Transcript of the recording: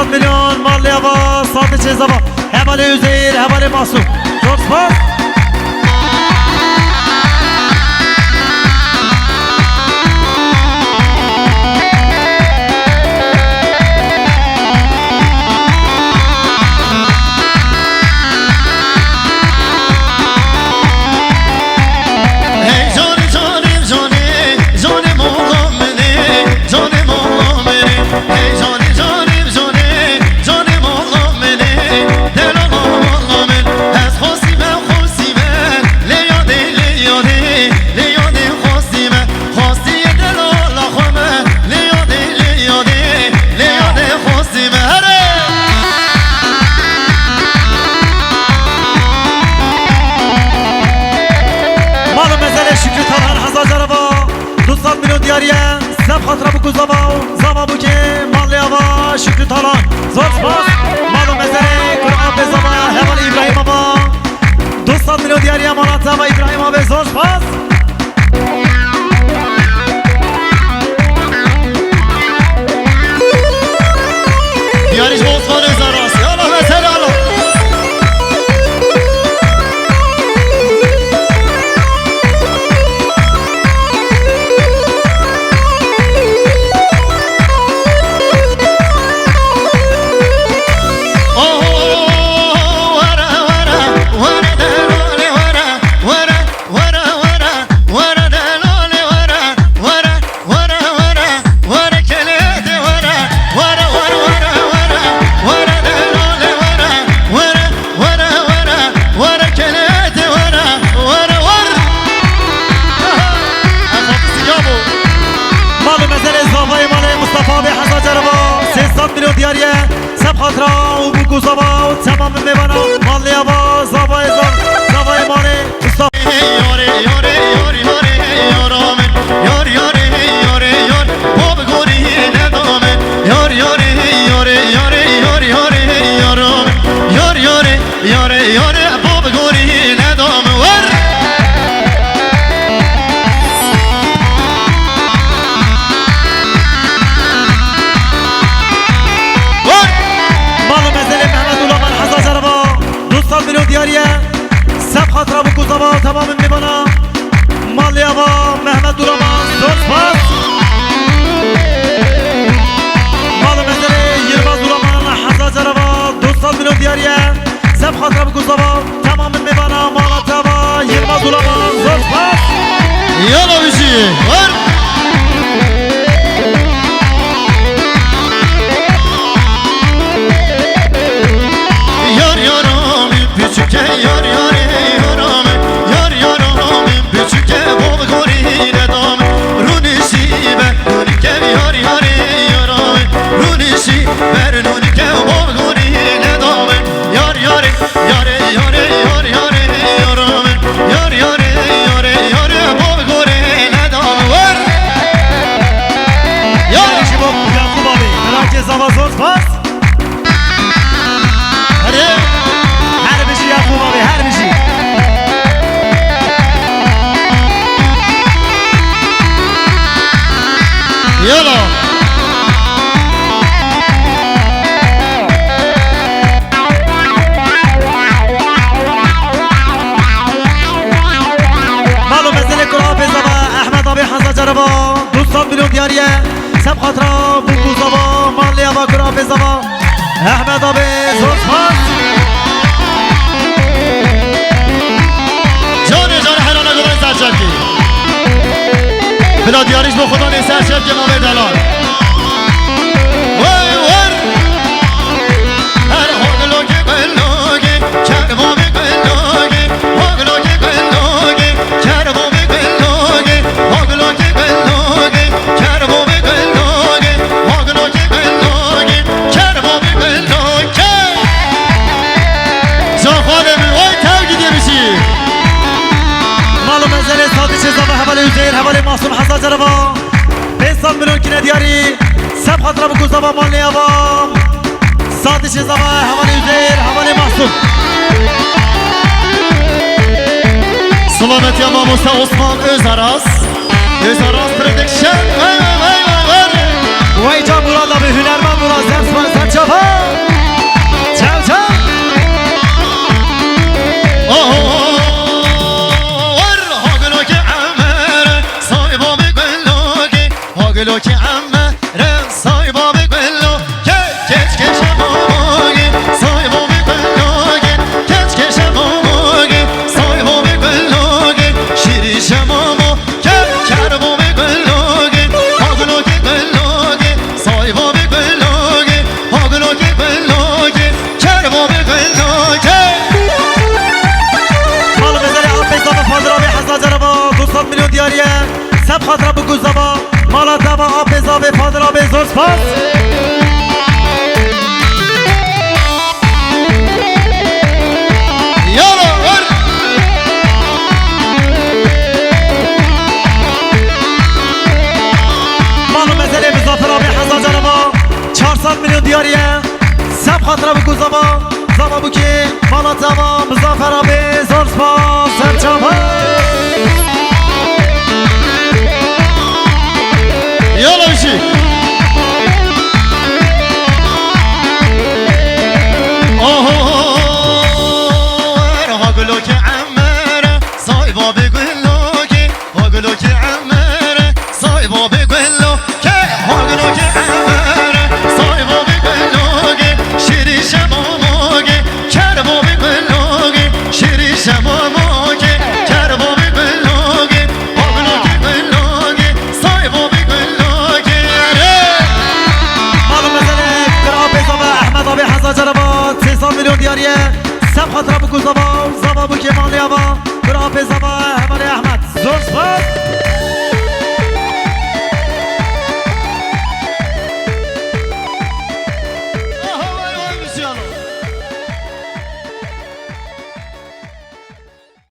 300 milyon malli hava saat cezava Hevali Üzeyir hevali Masum çok spas. Diyariye sep hatıra bu kuzava zava bu ki malli hava şükrü talan zor spas malı mezere Kur'an be zava heval İbrahim hava 200 milyon diyariye manat zava İbrahim hava zor spas. Diyariş Osman Özaras yallah mesele Allah. Diyariye sep hatıra u bu kuzava tamam mevana malli hava zava ezan zava emane usta yore yore yore yore yore yore yore yore yore bob gori ne dame yore yore yore yore yore yore yore yore yore yore bob gori ne dame var. Diyariye sep hatıra bu kuzava tamamın mibana malli hava Mehmet Duraman zor spas malı mezere Yılmaz Duraman Hazar Araba 200 milyon diyariye sep hatıra bu kuzava tamamın mibana malat hava Yılmaz Duraman zor spas. Yala bizi var. Küçükke yar yar yaram yar yaram küçükke bol gorine dam runisi be runike yar yar yaram runisi ver runike bol gorine dam yar yar yar yar yar yar yaram yar yar yar yar bol gorine dam var. Yar işi bok Yakup abi herkes avazor pas. Hadi Yakup abi her bir şey. Yala. Malı mesele Kur'an bezava Ahmet abi Hazar Caraba 200 milyon diyariye sep hatıra bu kuzava malli hava Kur'an bezava Ahmet abi zor pas. سرشکی بلا دیاریش با خدا نیست سرشکی نامه دلال وای وار هر حقلوگی قلوگی کربابی قلوگی حقلوگی قلوگی کربابی قلوگی حقلوگی قلوگی کربابی قلوگی حقلوگی قلوگی کربابی قلوگی زخانه وای تاگیدی میشی مالو منزل ساده چیزا حوالی üzeyir حوالی Masum Hazar Caraba 500 milyon kine diyari sep hatıra bu kuzava malli hava sade çiزا حوالی üzeyir حوالی Masum Selamet Yama Musa Osman Özaras Production Vay Can Murat abi Hünerman Murat Sen Çapa سپاس یالا ور مالو مزله مزافر آبی حزا جنبا 400 میلیون دیاریه سب خاطره بگو زبا بو که مالا تمام مزافر آبی زور سپاس سرچابه یالا بشی ها گلو که عمره سایبا بگلو که ها گلو که عمره سایبا بگلو که ها گلو که عمره سایبا بگلو که شیری شمامو که کربا بگلو که شیری شمامو که کربا بگلو که ها گلو که بگلو که سایبا بگلو که مالو مزله در آبی زبا احمد آبی حزا جنبا 300 میلیون دیاریه سب خاطره بگو زبا بو که مالی آبا در آبی زبا همانی احمد زور سپاس